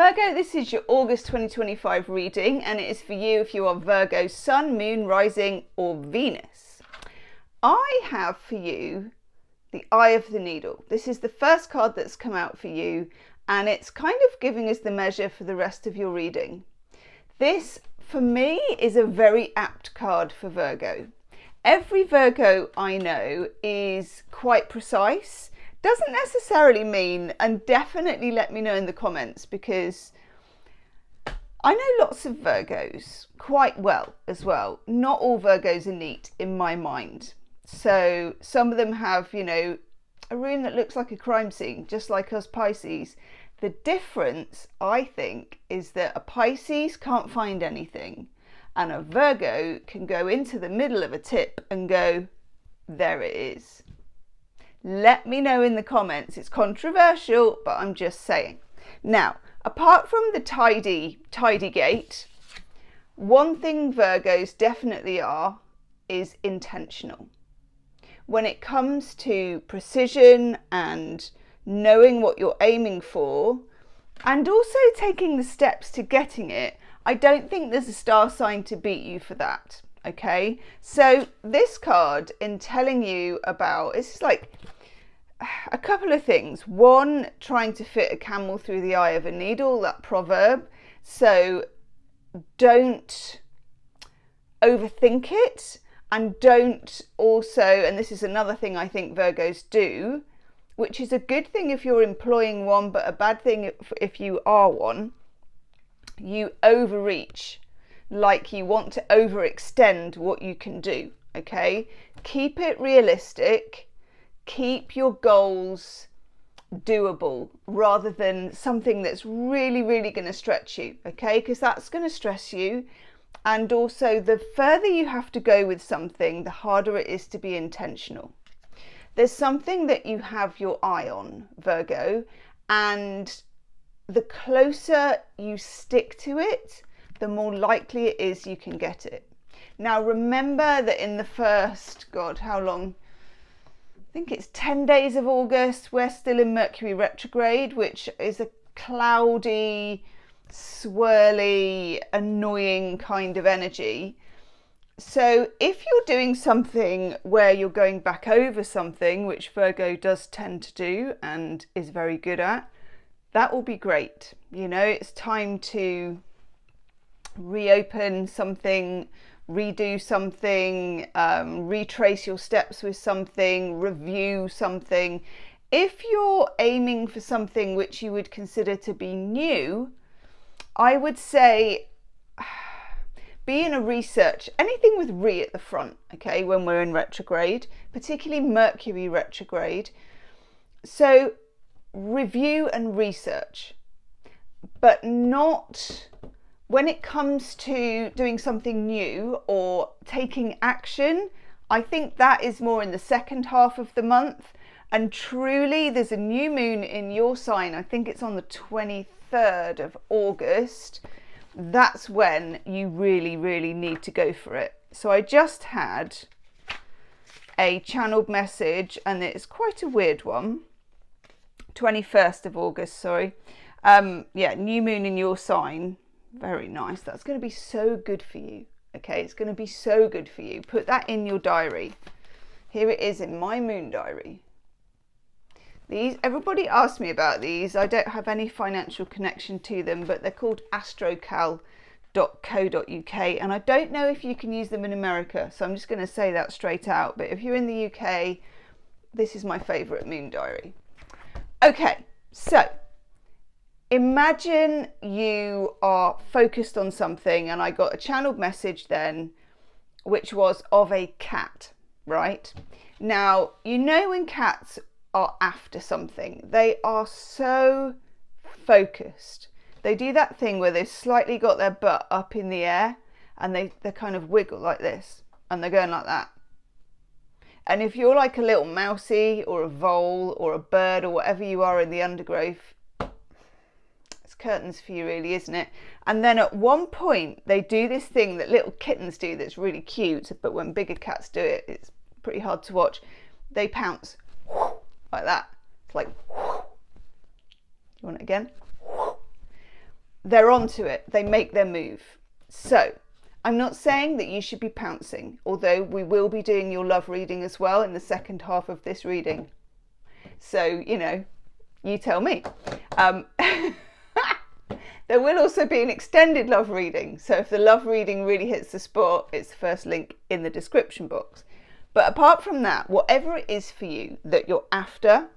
Virgo, this is your August 2025 reading, and it is for you if you are Virgo, Sun, Moon, Rising, or Venus. I have for you the Eye of the Needle. This is the first card that's come out for you, and it's kind of giving us the measure for the rest of your reading. This, for me, is a very apt card for Virgo. Every Virgo I know is quite precise. Doesn't necessarily mean, and definitely let me know in the comments, because I know lots of Virgos quite well as well. Not all Virgos are neat in my mind. So some of them have, you know, a room that looks like a crime scene, just like us Pisces. The difference, I think, is that a Pisces can't find anything, and a Virgo can go into the middle of a tip and go, there it is. Let me know in the comments. It's controversial, but I'm just saying. Now, apart from the tidy gate, one thing Virgos definitely are is intentional. When it comes to precision and knowing what you're aiming for, and also taking the steps to getting it, I don't think there's a star sign to beat you for that. Okay, so this card, in telling you about, it's like a couple of things. One, trying to fit a camel through the eye of a needle, that proverb. So don't overthink it, and don't also, and this is another thing I think Virgos do, which is a good thing if you're employing one, but a bad thing if you are one, you overreach. Like you want to overextend what you can do, okay? Keep it realistic. Keep your goals doable rather than something that's really, really going to stretch you, okay? Because that's going to stress you. And also, the further you have to go with something, the harder it is to be intentional. There's something that you have your eye on, Virgo, and the closer you stick to it, the more likely it is you can get it. Now, remember that in the first, God, how long? I think it's 10 days of August, we're still in Mercury retrograde, which is a cloudy, swirly, annoying kind of energy. So if you're doing something where you're going back over something, which Virgo does tend to do and is very good at, that will be great. You know, it's time to reopen something, redo something, retrace your steps with something, review something. If you're aiming for something which you would consider to be new, I would say be in a research, anything with re at the front, okay, when we're in retrograde, particularly Mercury retrograde. So review and research, but not when it comes to doing something new or taking action. I think that is more in the second half of the month. And truly, there's a new moon in your sign. I think it's on the 23rd of August. That's when you really, really need to go for it. So I just had a channeled message, and it's quite a weird one. 21st of August, sorry. Yeah, new moon in your sign. Very nice. That's going to be so good for you. Okay, it's going to be so good for you. Put that in your diary. Here it is in my moon diary. These, everybody asked me about these. I don't have any financial connection to them, but they're called astrocal.co.uk, and I don't know if you can use them in America, so I'm just going to say that straight out. But if you're in the UK, this is my favourite moon diary. Okay, so imagine you are focused on something, and I got a channeled message then, which was of a cat, right? Now, you know when cats are after something, they are so focused. They do that thing where they've slightly got their butt up in the air, and they kind of wiggle like this, and they're going like that. And if you're like a little mousey or a vole or a bird or whatever you are in the undergrowth, curtains for you, really, isn't it? And then at one point they do this thing that little kittens do that's really cute, but when bigger cats do it, it's pretty hard to watch. They pounce like that. It's like, you want it again? they're onto it. They make their move. So I'm not saying that you should be pouncing, although we will be doing your love reading as well in the second half of this reading. So, you know, you tell me. There will also be an extended love reading. So if the love reading really hits the spot, it's the first link in the description box. But apart from that, whatever it is for you that you're after,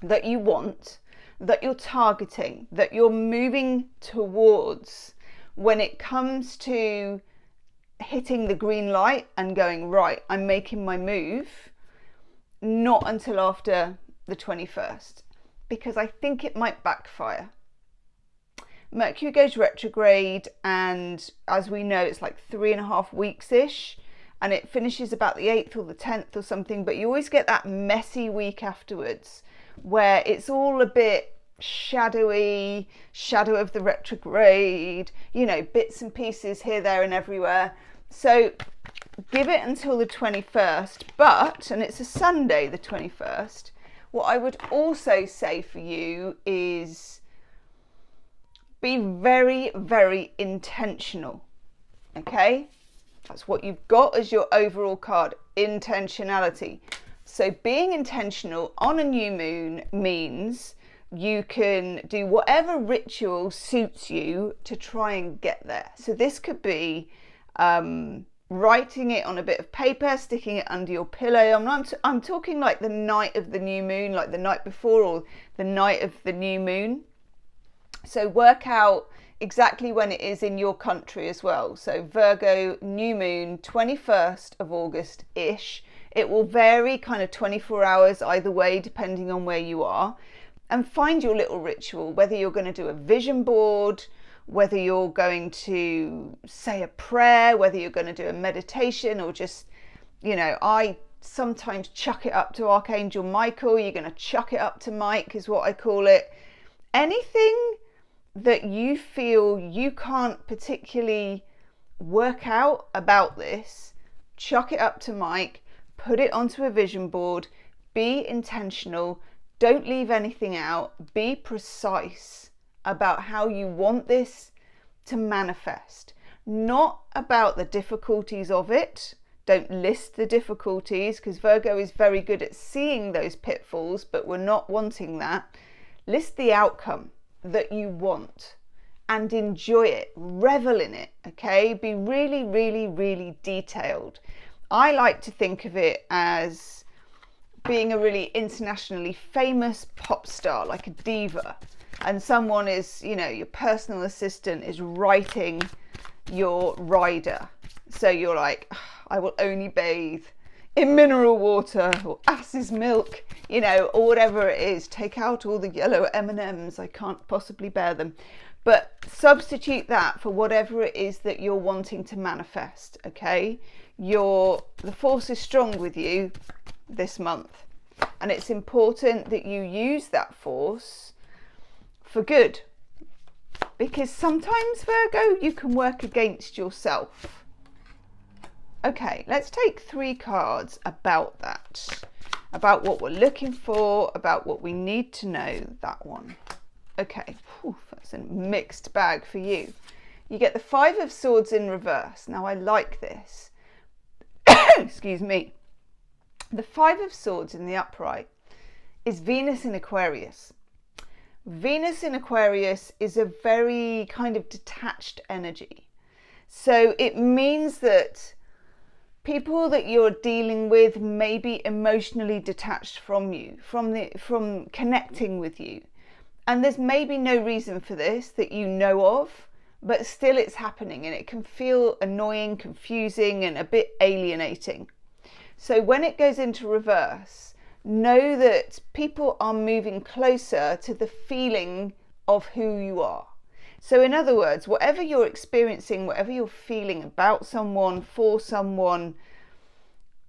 that you want, that you're targeting, that you're moving towards, when it comes to hitting the green light and going, right, I'm making my move, not until after the 21st, because I think it might backfire. Mercury goes retrograde, and as we know, it's like 3.5 weeks-ish, and it finishes about the 8th or the 10th or something, but you always get that messy week afterwards where it's all a bit shadowy, shadow of the retrograde, you know, bits and pieces here, there and everywhere. So give it until the 21st, but, and it's a Sunday, the 21st, what I would also say for you is be very, very intentional, okay? That's what you've got as your overall card, intentionality. So being intentional on a new moon means you can do whatever ritual suits you to try and get there. So this could be writing it on a bit of paper, sticking it under your pillow. I'm talking like the night of the new moon, like the night before or the night of the new moon. So work out exactly when it is in your country as well. So Virgo, new moon, 21st of August-ish. It will vary kind of 24 hours either way, depending on where you are. And find your little ritual, whether you're going to do a vision board, whether you're going to say a prayer, whether you're going to do a meditation, or just, you know, I sometimes chuck it up to Archangel Michael. You're going to chuck it up to Mike is what I call it. Anything that you feel you can't particularly work out about this, chuck it up to Mike, put it onto a vision board, be intentional, don't leave anything out, be precise about how you want this to manifest, not about the difficulties of it. Don't list the difficulties, because Virgo is very good at seeing those pitfalls, but we're not wanting that. List the outcome that you want and enjoy it, revel in it, okay? Be really, really, really detailed. I like to think of it as being a really internationally famous pop star, like a diva, and someone is, you know, your personal assistant is writing your rider. So you're like, I will only bathe in mineral water or ass's milk, you know, or whatever it is. Take out all the yellow M&Ms, I can't possibly bear them. But substitute that for whatever it is that you're wanting to manifest, okay? The force is strong with you this month, and it's important that you use that force for good, because sometimes, Virgo, you can work against yourself. Okay, let's take 3 cards about that, about what we're looking for, about what we need to know. That one. Okay, whew, that's a mixed bag for you. You get the 5 of Swords in reverse. Now I like this. Excuse me. The 5 of Swords in the upright is Venus in Aquarius. Venus in Aquarius is a very kind of detached energy. So it means that people that you're dealing with may be emotionally detached from you, from connecting with you. And there's maybe no reason for this that you know of, but still it's happening, and it can feel annoying, confusing, and a bit alienating. So when it goes into reverse, know that people are moving closer to the feeling of who you are. So in other words, whatever you're experiencing, whatever you're feeling about someone, for someone,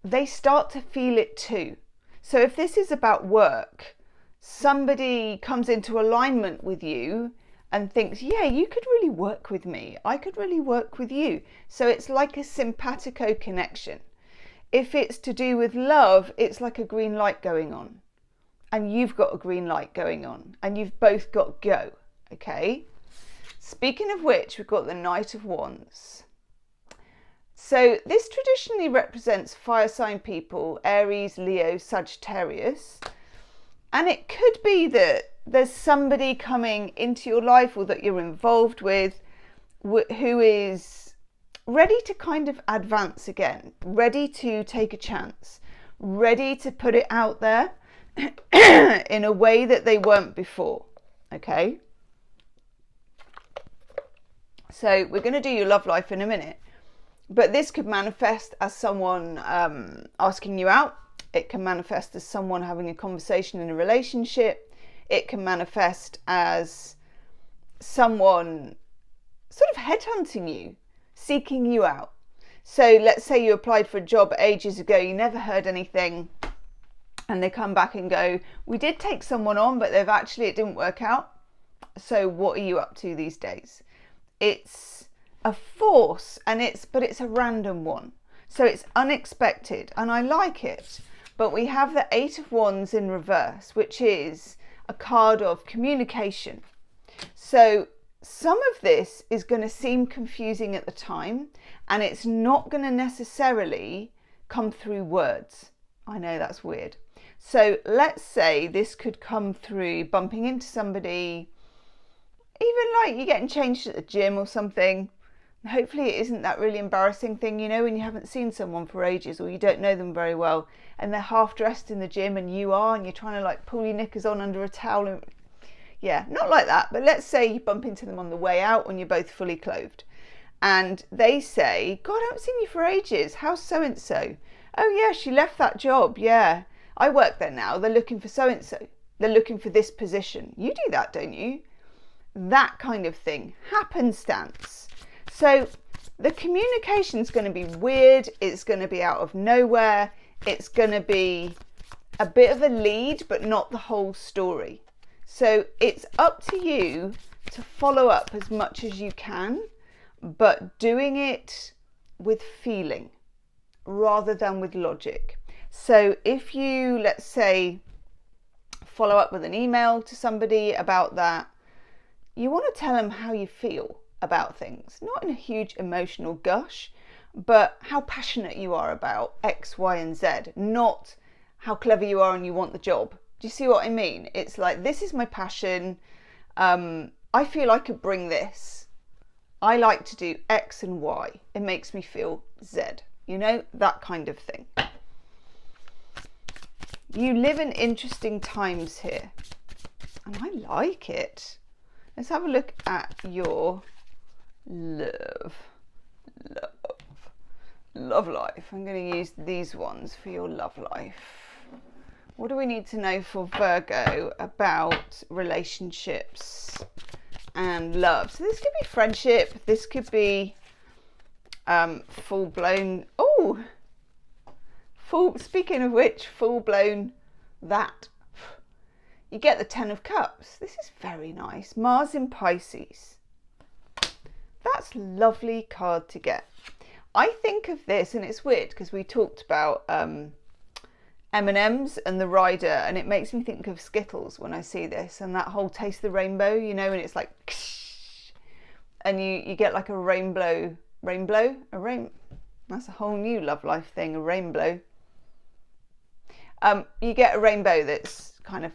they start to feel it too. So if this is about work, somebody comes into alignment with you and thinks, yeah, you could really work with me. I could really work with you. So it's like a simpatico connection. If it's to do with love, it's like a green light going on. And you've got a green light going on. And you've both got go. Okay? Speaking of which, we've got the Knight of Wands. So this traditionally represents fire sign people, Aries, Leo, Sagittarius. And it could be that there's somebody coming into your life or that you're involved with who is ready to kind of advance again, ready to take a chance, ready to put it out there in a way that they weren't before. Okay? So we're going to do your love life in a minute. But this could manifest as someone asking you out. It can manifest as someone having a conversation in a relationship. It can manifest as someone sort of headhunting you, seeking you out. So let's say you applied for a job ages ago, you never heard anything, and they come back and go, we did take someone on, but it didn't work out. So what are you up to these days? It's a force, but it's a random one, so it's unexpected, and I like it. But we have the Eight of Wands in reverse, which is a card of communication. So some of this is going to seem confusing at the time, and it's not going to necessarily come through words. I know that's weird. So let's say this could come through bumping into somebody, even like you're getting changed at the gym or something. Hopefully it isn't that really embarrassing thing, when you haven't seen someone for ages or you don't know them very well and they're half dressed in the gym and you are, and you're trying to like pull your knickers on under a towel. And yeah, not like that, but let's say you bump into them on the way out when you're both fully clothed and they say, God, I haven't seen you for ages. How's so-and-so? Oh yeah, she left that job. Yeah, I work there now. They're looking for so-and-so. They're looking for this position. You do that, don't you? That kind of thing. Happenstance. So the communication is going to be weird. It's going to be out of nowhere. It's going to be a bit of a lead, but not the whole story. So it's up to you to follow up as much as you can, but doing it with feeling rather than with logic. So if you, let's say, follow up with an email to somebody about that, you want to tell them how you feel about things, not in a huge emotional gush, but how passionate you are about X, Y, and Z, not how clever you are and you want the job. Do you see what I mean? It's like, this is my passion. I feel I could bring this. I like to do X and Y. It makes me feel Z, that kind of thing. You live in interesting times here, and I like it. Let's have a look at your love life. I'm going to use these ones for your love life. What do we need to know for Virgo about relationships and love? So this could be friendship. This could be full-blown. Speaking of which, full-blown that. You get the Ten of Cups. This is very nice. Mars in Pisces. That's a lovely card to get. I think of this, and it's weird because we talked about M&M's and the rider, and it makes me think of Skittles when I see this, and that whole Taste the Rainbow, and it's like, and you get like a rainbow, that's a whole new love life thing, a rainbow. You get a rainbow that's kind of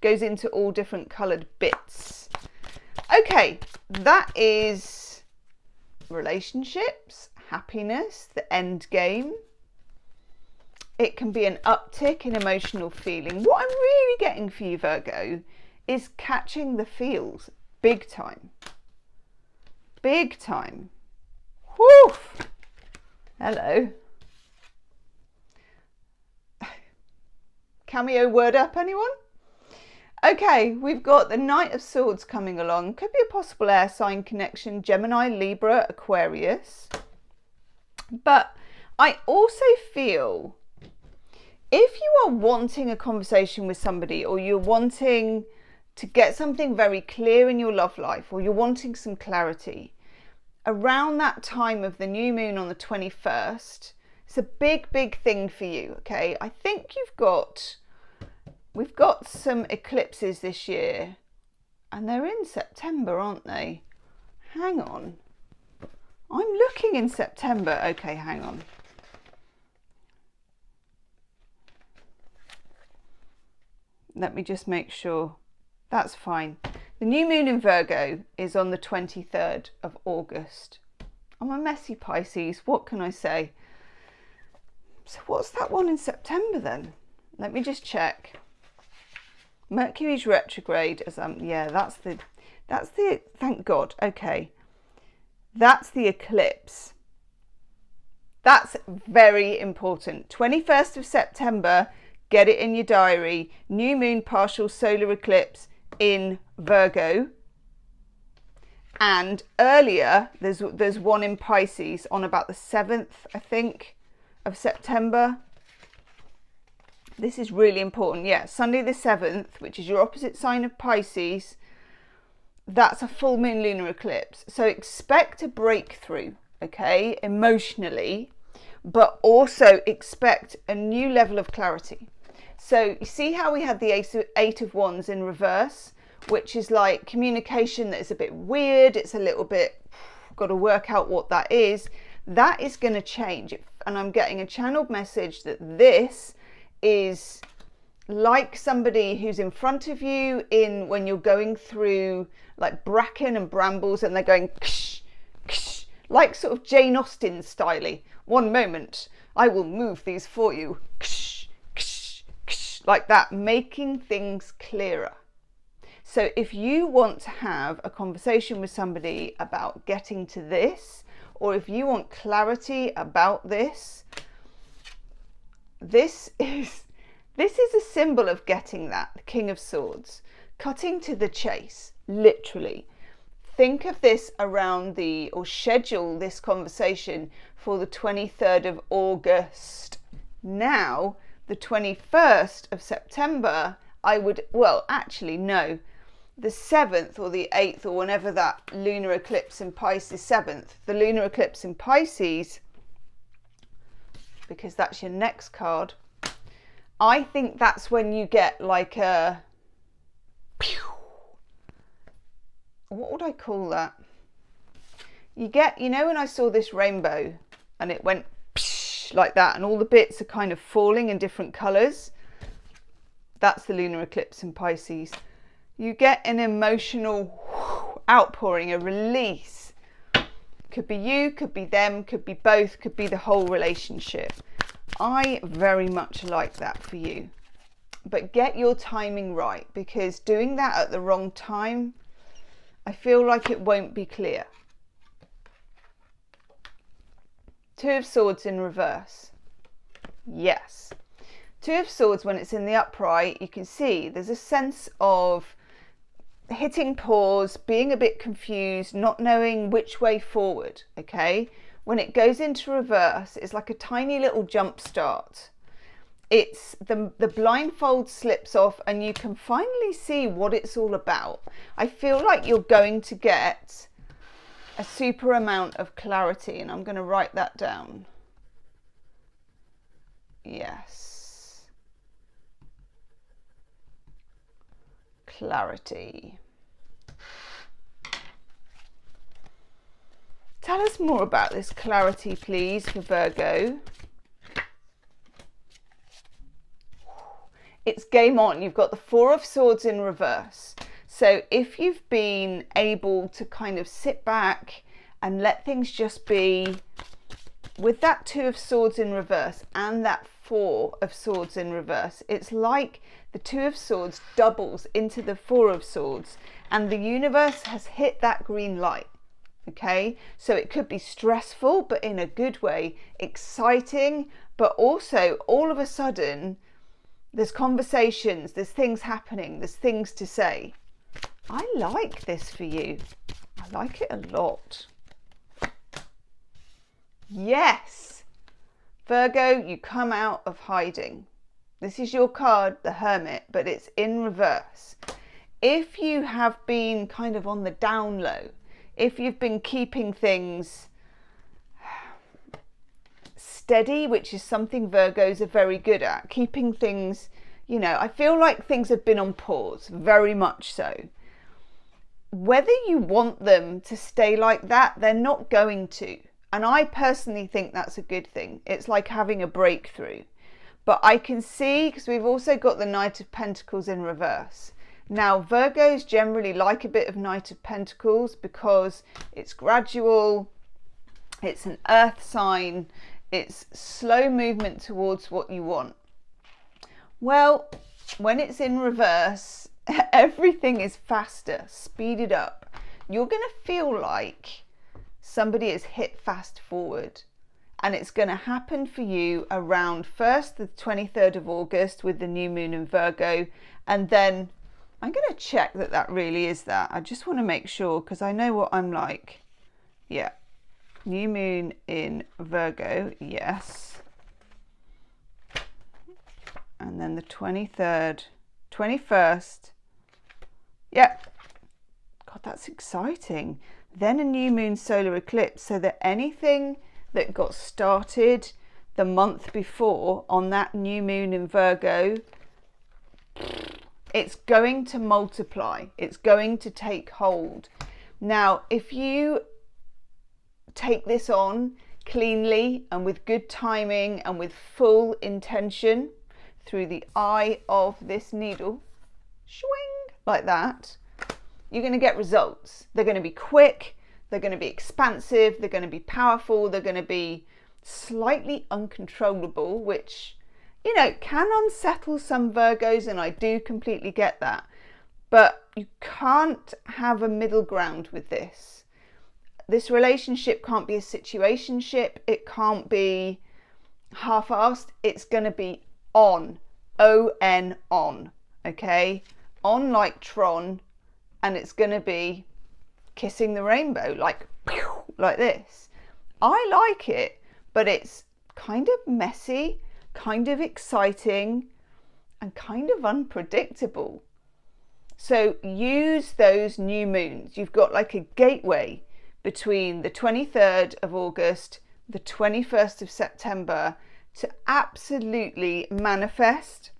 goes into all different coloured bits. Okay, that is relationships, happiness, the end game. It can be an uptick in emotional feeling. What I'm really getting for you, Virgo, is catching the feels big time. Big time. Whew. Hello. Cameo word up, anyone? Okay, we've got the Knight of Swords coming along. Could be a possible air sign connection, Gemini, Libra, Aquarius. But I also feel if you are wanting a conversation with somebody, or you're wanting to get something very clear in your love life, or you're wanting some clarity, around that time of the new moon on the 21st, it's a big, big thing for you, okay? I think we've got some eclipses this year, And they're in September, aren't they? Hang on. I'm looking in September. Okay, hang on. Let me just make sure. That's fine. The new moon in Virgo is on the 23rd of August. I'm a messy Pisces. What can I say? So what's that one in September then? Let me just check. Mercury's retrograde as yeah, that's the thank God. Okay. That's the eclipse. That's very important. 21st of September, get it in your diary. New moon partial solar eclipse in Virgo. And earlier, there's one in Pisces on about the 7th, I think, of September. This is really important. Yeah, Sunday the 7th, which is your opposite sign of Pisces. That's a full moon lunar eclipse. So expect a breakthrough, okay, emotionally, but also expect a new level of clarity. So you see how we had the Eight of Wands in reverse, which is like communication that is a bit weird. It's a little bit, got to work out what that is. That is going to change. And I'm getting a channeled message that this is like somebody who's in front of you when you're going through like bracken and brambles and they're going ksh, ksh, like sort of Jane Austen styly. One moment, I will move these for you. Ksh, ksh, ksh, like that, making things clearer. So if you want to have a conversation with somebody about getting to this, or if you want clarity about this, this is a symbol of getting that, the King of Swords, cutting to the chase, literally. Think of this around or schedule this conversation for the 23rd of August. Now, the 21st of September, the 7th or the 8th or whenever that lunar eclipse in Pisces, 7th, the lunar eclipse in Pisces, because that's your next card. I think that's when you get like a, what would I call that? You get, you know, when I saw this rainbow and it went like that and all the bits are kind of falling in different colours. That's the lunar eclipse in Pisces. You get an emotional outpouring, a release. Could be you, could be them, could be both, could be the whole relationship. I very much like that for you. But get your timing right, because doing that at the wrong time, I feel like it won't be clear. Two of Swords in reverse. Yes. Two of Swords, when it's in the upright, you can see there's a sense of hitting pause, being a bit confused, not knowing which way forward, okay? When it goes into reverse, it's like a tiny little jump start. It's the blindfold slips off and you can finally see what it's all about. I feel like you're going to get a super amount of clarity, and I'm going to write that down. Yes. Clarity. Tell us more about this clarity, please, for Virgo. It's game on. You've got the Four of Swords in reverse. So if you've been able to kind of sit back and let things just be, with that Two of Swords in reverse and that Four of Swords in reverse, it's like the Two of Swords doubles into the Four of Swords and the universe has hit that green light. Okay, so it could be stressful, but in a good way, exciting, but also all of a sudden, there's conversations, there's things happening, there's things to say. I like this for you. I like it a lot. Yes, Virgo, you come out of hiding. This is your card, the Hermit, but it's in reverse. If you have been kind of on the down low, if you've been keeping things steady, which is something Virgos are very good at, keeping things, you know, I feel like things have been on pause, very much so. whether you want them to stay like that, they're not going to. And I personally think that's a good thing. It's like having a breakthrough. But I can see, because we've also got the Knight of Pentacles in reverse. Now, Virgos generally like a bit of Knight of Pentacles because it's gradual, it's an earth sign, it's slow movement towards what you want. Well, when it's in reverse, everything is faster, speeded up. You're going to feel like somebody has hit fast forward. And it's going to happen for you around first the 23rd of August with the new moon in Virgo. And then I'm going to check that that really is that. I just want to make sure, because I know what I'm like. Yeah. New moon in Virgo. Yes. And then the 23rd, 21st. Yep. God, that's exciting. Then a new moon solar eclipse, so that anything that got started the month before on that new moon in Virgo, it's going to multiply. It's going to take hold. Now, if you take this on cleanly and with good timing and with full intention through the eye of this needle, swing like that, you're going to get results. They're going to be quick. They're going to be expansive, they're going to be powerful, they're going to be slightly uncontrollable, which, you know, can unsettle some Virgos, and I do completely get that. But you can't have a middle ground with this. This relationship can't be a situationship, it can't be half-assed, it's going to be on, O-N, on, okay? On like Tron, and it's going to be kissing the rainbow, like this. I like it, but it's kind of messy, kind of exciting, and kind of unpredictable. So use those new moons. You've got like a gateway between the 23rd of August, the 21st of September to absolutely manifest.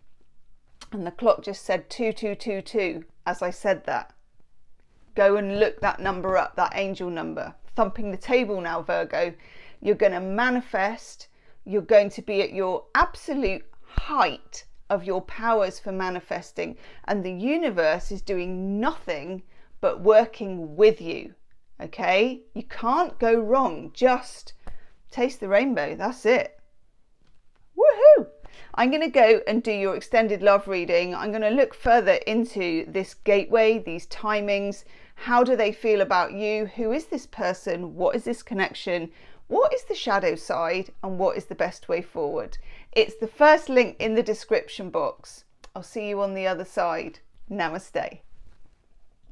And the clock just said 2222 as I said that. Go and look that number up, that angel number. Thumping the table now, Virgo. You're going to manifest. You're going to be at your absolute height of your powers for manifesting. And the universe is doing nothing but working with you. Okay? You can't go wrong. Just taste the rainbow. That's it. Woohoo! I'm going to go and do your extended love reading. I'm going to look further into this gateway, these timings. How do they feel about you? Who is this person? What is this connection? What is the shadow side? And what is the best way forward? It's the first link in the description box. I'll see you on the other side. Namaste.